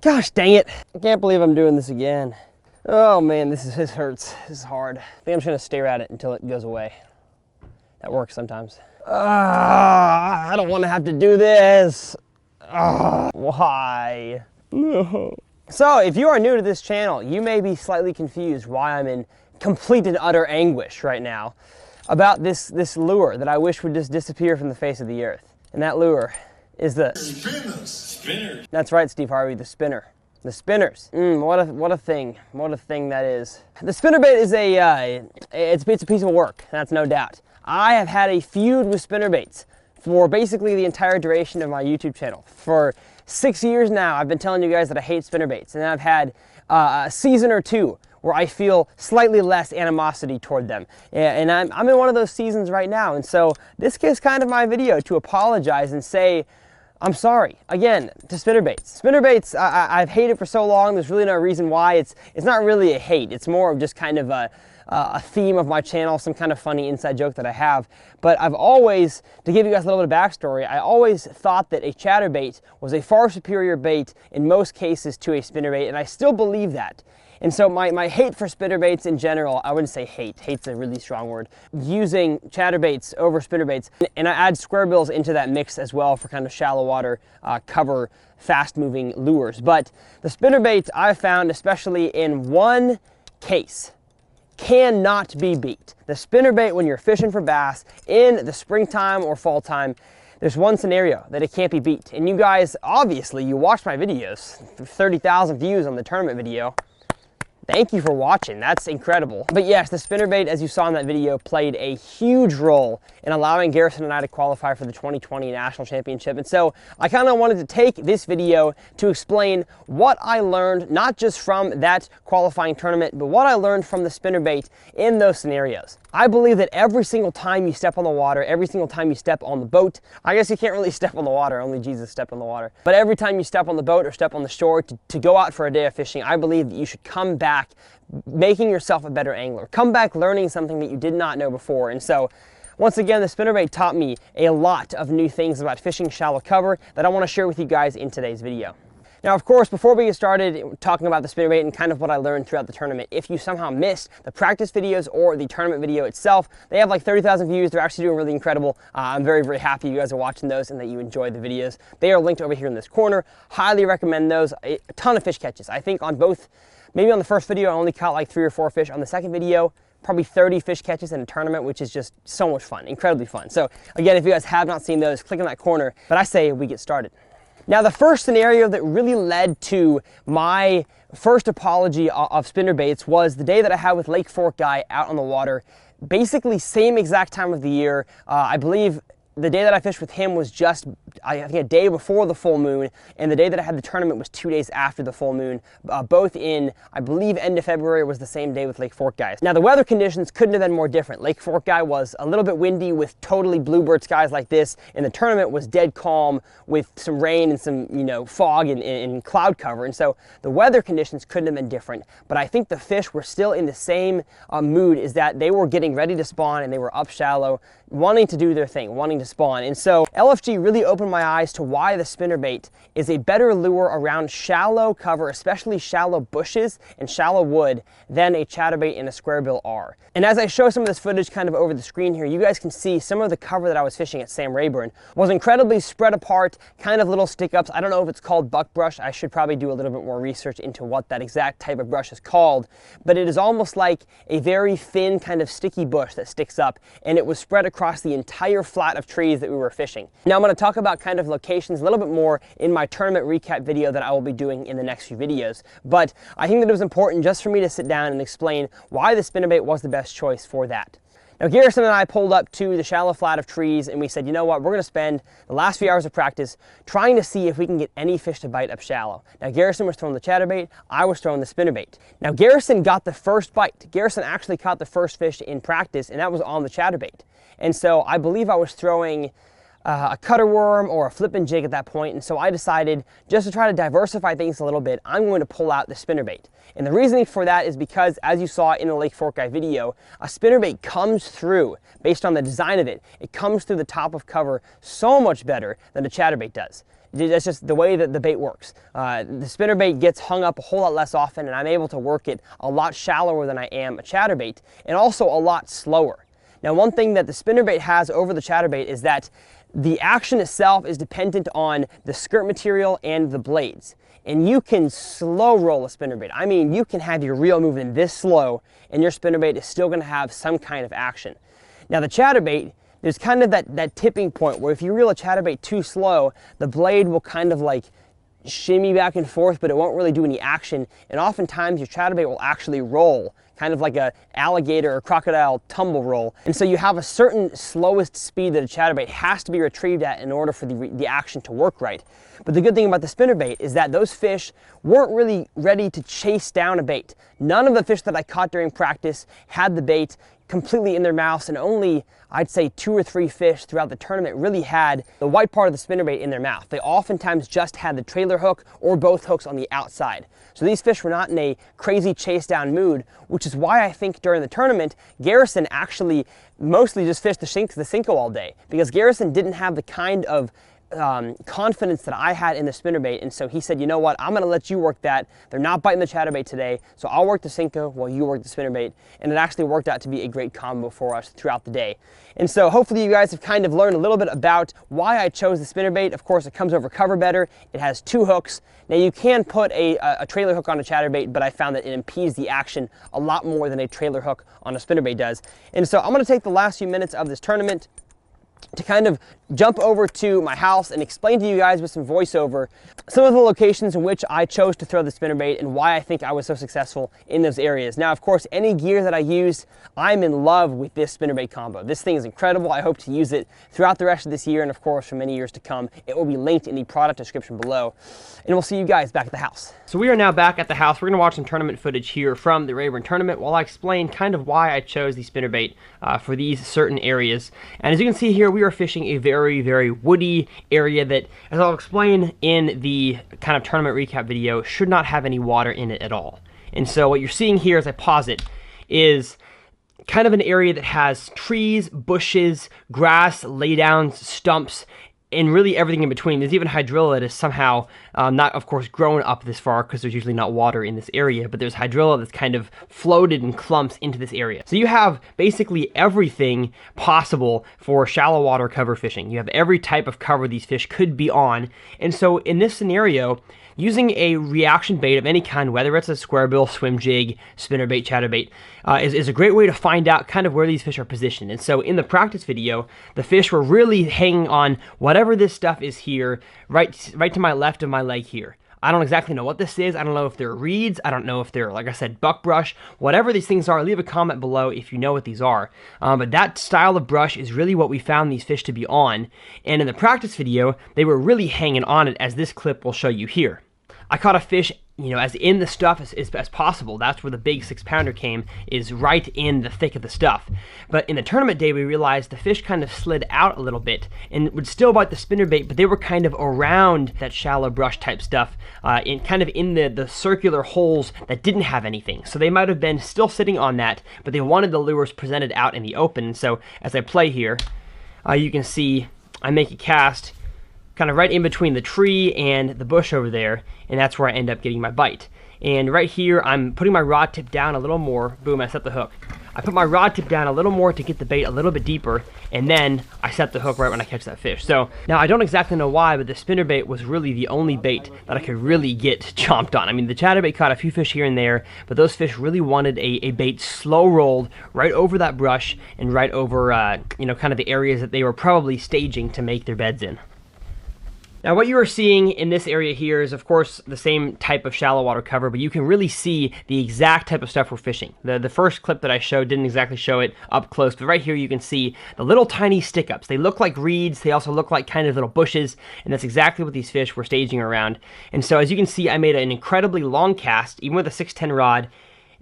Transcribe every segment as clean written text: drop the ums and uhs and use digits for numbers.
Gosh dang it. I can't believe I'm doing this again. Oh man, this hurts. This is hard. I think I'm just gonna stare at it until it goes away. That works sometimes. I don't want to have to do this. Why? No. So if you are new to this channel, you may be slightly confused why I'm in complete and utter anguish right now about this lure that I wish would just disappear from the face of the earth. And that lure is the spinners. That's right, Steve Harvey, the spinner. The spinners. What a thing. What a thing that is. The spinnerbait is it's a piece of work, that's no doubt. I have had a feud with spinnerbaits for basically the entire duration of my YouTube channel. For 6 years now, I've been telling you guys that I hate spinnerbaits, and I've had a season or two where I feel slightly less animosity toward them. And I'm in one of those seasons right now, and so this is kind of my video to apologize and say, I'm sorry, again, to spinnerbaits. Spinnerbaits, I've hated for so long, there's really no reason why. It's not really a hate, it's more of just kind of a theme of my channel, some kind of funny inside joke that I have. But I've always, to give you guys a little bit of backstory, I always thought that a chatterbait was a far superior bait in most cases to a spinnerbait, and I still believe that. And so my hate for spinnerbaits in general, I wouldn't say hate, hate's a really strong word, using chatterbaits over spinnerbaits, and I add square bills into that mix as well for kind of shallow water cover, fast moving lures. But the spinnerbait I've found, especially in one case, cannot be beat. The spinnerbait when you're fishing for bass in the springtime or fall time, there's one scenario that it can't be beat. And you guys, obviously, you watched my videos, 30,000 views on the tournament video. Thank you for watching, that's incredible. But yes, the spinnerbait, as you saw in that video, played a huge role in allowing Garrison and I to qualify for the 2020 National Championship. And so I kind of wanted to take this video to explain what I learned, not just from that qualifying tournament, but what I learned from the spinnerbait in those scenarios. I believe that every single time you step on the water, every single time you step on the boat, I guess you can't really step on the water, only Jesus stepped on the water. But every time you step on the boat or step on the shore to go out for a day of fishing, I believe that you should come back making yourself a better angler. Come back learning something that you did not know before. And so, once again, the spinnerbait taught me a lot of new things about fishing shallow cover that I want to share with you guys in today's video. Now, of course, before we get started talking about the spinnerbait and kind of what I learned throughout the tournament, if you somehow missed the practice videos or the tournament video itself, they have like 30,000 views. They're actually doing really incredible. I'm very, very happy you guys are watching those and that you enjoyed the videos. They are linked over here in this corner. Highly recommend those. A ton of fish catches. I think on both, maybe on the first video, I only caught like 3 or 4 fish. On the second video, probably 30 fish catches in a tournament, which is just so much fun, incredibly fun. So again, if you guys have not seen those, click on that corner. But I say we get started. Now, the first scenario that really led to my first apology of spinnerbaits was the day that I had with Lake Fork Guy out on the water. Basically, same exact time of the year. I believe the day that I fished with him was just, I think, a day before the full moon, and the day that I had the tournament was 2 days after the full moon, both in, I believe, end of February was the same day with Lake Fork Guys. Now, the weather conditions couldn't have been more different. Lake Fork Guy was a little bit windy with totally bluebird skies like this, and the tournament was dead calm with some rain and some, fog and cloud cover, and so the weather conditions couldn't have been different, but I think the fish were still in the same mood, is that they were getting ready to spawn and they were up shallow, wanting to do their thing, wanting to spawn. And so LFG really opened my eyes to why the spinnerbait is a better lure around shallow cover, especially shallow bushes and shallow wood, than a chatterbait and a square bill are. And as I show some of this footage kind of over the screen here, you guys can see some of the cover that I was fishing at Sam Rayburn was incredibly spread apart, kind of little stick-ups. I don't know if it's called buckbrush. I should probably do a little bit more research into what that exact type of brush is called, but it is almost like a very thin kind of sticky bush that sticks up, and it was spread across the entire flat of trees that we were fishing. Now I'm going to talk about kind of locations a little bit more in my tournament recap video that I will be doing in the next few videos, but I think that it was important just for me to sit down and explain why the spinnerbait was the best choice for that. Now, Garrison and I pulled up to the shallow flat of trees and we said, you know what, we're going to spend the last few hours of practice trying to see if we can get any fish to bite up shallow. Now, Garrison was throwing the chatterbait, I was throwing the spinnerbait. Now, Garrison got the first bite. Garrison actually caught the first fish in practice, and that was on the chatterbait. And so I believe I was throwing a cutter worm or a flippin' jig at that point, and so I decided, just to try to diversify things a little bit, I'm going to pull out the spinnerbait. And the reasoning for that is because, as you saw in the Lake Fork Guy video, a spinnerbait comes through, based on the design of it, it comes through the top of cover so much better than a chatterbait does. That's just the way that the bait works. The spinnerbait gets hung up a whole lot less often, and I'm able to work it a lot shallower than I am a chatterbait, and also a lot slower. Now, one thing that the spinnerbait has over the chatterbait is that the action itself is dependent on the skirt material and the blades. And you can slow roll a spinnerbait. I mean, you can have your reel moving this slow and your spinnerbait is still gonna have some kind of action. Now the chatterbait, there's kind of that tipping point where if you reel a chatterbait too slow, the blade will kind of like shimmy back and forth, but it won't really do any action. And oftentimes your chatterbait will actually roll, kind of like a alligator or crocodile tumble roll. And so you have a certain slowest speed that a chatterbait has to be retrieved at in order for the action to work right. But the good thing about the spinnerbait is that those fish weren't really ready to chase down a bait. None of the fish that I caught during practice had the bait completely in their mouths, and only, I'd say, 2 or 3 fish throughout the tournament really had the white part of the spinnerbait in their mouth. They oftentimes just had the trailer hook or both hooks on the outside. So these fish were not in a crazy chase down mood, which is why I think during the tournament, Garrison actually mostly just fished the Cinco all day, because Garrison didn't have the kind of confidence that I had in the spinnerbait, and so he said, you know what, I'm going to let you work that. They're not biting the chatterbait today, so I'll work the Cinco while you work the spinnerbait, and it actually worked out to be a great combo for us throughout the day. And so hopefully you guys have kind of learned a little bit about why I chose the spinnerbait. Of course, it comes over cover better. It has 2 hooks. Now you can put a trailer hook on a chatterbait, but I found that it impedes the action a lot more than a trailer hook on a spinnerbait does. And so I'm going to take the last few minutes of this tournament to kind of jump over to my house and explain to you guys with some voiceover some of the locations in which I chose to throw the spinnerbait and why I think I was so successful in those areas. Now, of course, any gear that I used, I'm in love with this spinnerbait combo. This thing is incredible. I hope to use it throughout the rest of this year and, of course, for many years to come. It will be linked in the product description below. And we'll see you guys back at the house. So we are now back at the house. We're going to watch some tournament footage here from the Rayburn tournament while I explain kind of why I chose the spinnerbait for these certain areas. And as you can see here, we are fishing a very, very woody area that, as I'll explain in the kind of tournament recap video, should not have any water in it at all. And so what you're seeing here as I pause it is kind of an area that has trees, bushes, grass, laydowns, stumps, and really everything in between. There's even hydrilla that is somehow not, of course, grown up this far because there's usually not water in this area, but there's hydrilla that's kind of floated in clumps into this area. So you have basically everything possible for shallow water cover fishing. You have every type of cover these fish could be on. And so in this scenario, using a reaction bait of any kind, whether it's a square bill, swim jig, spinnerbait, chatterbait, is a great way to find out kind of where these fish are positioned. And so in the practice video, the fish were really hanging on whatever this stuff is here, right to my left of my leg here. I don't exactly know what this is. I don't know if they're reeds. I don't know if they're, like I said, buckbrush. Whatever these things are, leave a comment below if you know what these are. But that style of brush is really what we found these fish to be on. And in the practice video, they were really hanging on it, as this clip will show you here. I caught a fish, as in the stuff as possible. That's where the big 6-pounder came, is right in the thick of the stuff. But in the tournament day, we realized the fish kind of slid out a little bit and would still bite the spinnerbait, but they were kind of around that shallow brush type stuff, kind of in the circular holes that didn't have anything. So they might have been still sitting on that, but they wanted the lures presented out in the open. And so as I play here, you can see I make a cast kind of right in between the tree and the bush over there, and that's where I end up getting my bite. And right here, I'm putting my rod tip down a little more. Boom, I set the hook. I put my rod tip down a little more to get the bait a little bit deeper, and then I set the hook right when I catch that fish. So now I don't exactly know why, but the spinnerbait was really the only bait that I could really get chomped on. I mean, the chatterbait caught a few fish here and there, but those fish really wanted a bait slow rolled right over that brush and right over, kind of the areas that they were probably staging to make their beds in. Now what you are seeing in this area here is, of course, the same type of shallow water cover, but you can really see the exact type of stuff we're fishing. The first clip that I showed didn't exactly show it up close, but right here you can see the little tiny stick-ups. They look like reeds, they also look like kind of little bushes, and that's exactly what these fish were staging around. And so as you can see, I made an incredibly long cast, even with a 610 rod,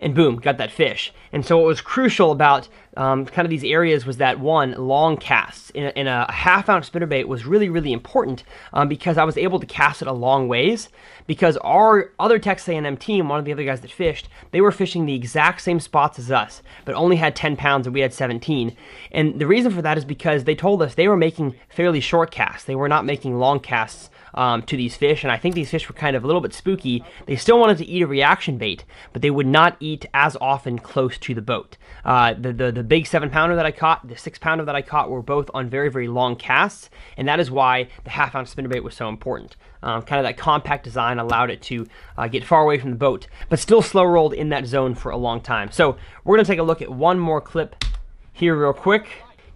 and boom, got that fish. And so what was crucial about kind of these areas was that, one, long casts. In a half-ounce spinnerbait was really, really important because I was able to cast it a long ways, because our other Texas A&M team, one of the other guys that fished, they were fishing the exact same spots as us, but only had 10 pounds and we had 17. And the reason for that is because they told us they were making fairly short casts. They were not making long casts to these fish, and I think these fish were kind of a little bit spooky. They still wanted to eat a reaction bait, but they would not eat as often close to the boat. The big 7-pounder that I caught, the 6-pounder that I caught were both on very, very long casts, and that is why the half-ounce spinnerbait was so important. Kind of that compact design allowed it to get far away from the boat, but still slow rolled in that zone for a long time. So we're going to take a look at one more clip here real quick.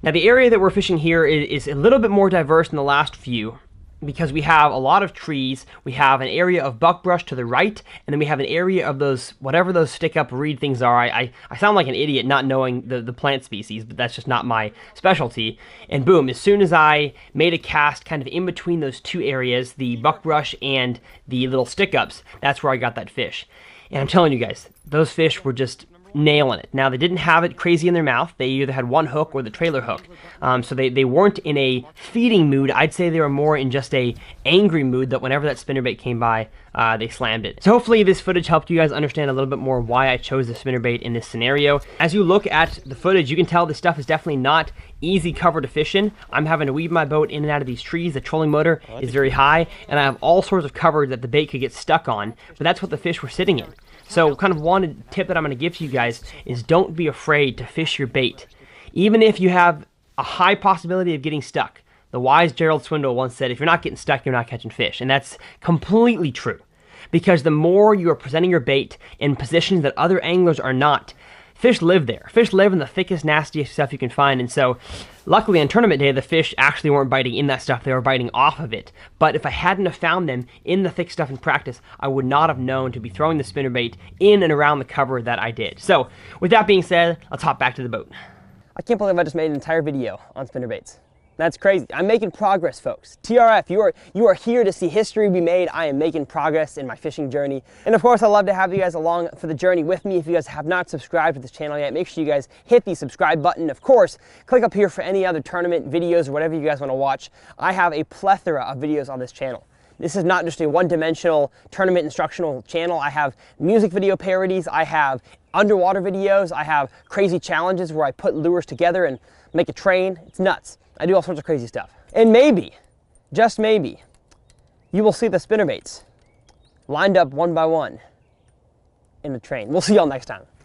Now the area that we're fishing here is a little bit more diverse than the last few, because we have a lot of trees. We have an area of buckbrush to the right, and then we have an area of those, whatever those stick-up reed things are. I sound like an idiot not knowing the plant species, but that's just not my specialty. And boom, as soon as I made a cast kind of in between those two areas, the buckbrush and the little stick-ups, that's where I got that fish. And I'm telling you guys, those fish were just nailing it. Now, they didn't have it crazy in their mouth. They either had one hook or the trailer hook. So they weren't in a feeding mood. I'd say they were more in just a angry mood that whenever that spinnerbait came by, they slammed it. So hopefully this footage helped you guys understand a little bit more why I chose the spinnerbait in this scenario. As you look at the footage, you can tell this stuff is definitely not easy cover to fish in. I'm having to weave my boat in and out of these trees. The trolling motor is very high, and I have all sorts of cover that the bait could get stuck on, but that's what the fish were sitting in. So kind of one tip that I'm going to give to you guys is don't be afraid to fish your bait. Even if you have a high possibility of getting stuck. The wise Gerald Swindle once said, if you're not getting stuck, you're not catching fish. And that's completely true. Because the more you are presenting your bait in positions that other anglers are not, fish live there. Fish live in the thickest, nastiest stuff you can find. And so, luckily on tournament day, the fish actually weren't biting in that stuff. They were biting off of it. But if I hadn't have found them in the thick stuff in practice, I would not have known to be throwing the spinnerbait in and around the cover that I did. So, with that being said, let's hop back to the boat. I can't believe I just made an entire video on spinnerbaits. That's crazy. I'm making progress, folks. TRF, you are here to see history be made. I am making progress in my fishing journey. And of course, I'd love to have you guys along for the journey with me. If you guys have not subscribed to this channel yet, make sure you guys hit the subscribe button. Of course, click up here for any other tournament videos or whatever you guys want to watch. I have a plethora of videos on this channel. This is not just a one-dimensional tournament instructional channel. I have music video parodies. I have underwater videos. I have crazy challenges where I put lures together and make a train. It's nuts. I do all sorts of crazy stuff. And maybe, just maybe, you will see the spinnerbaits lined up one by one in the train. We'll see y'all next time.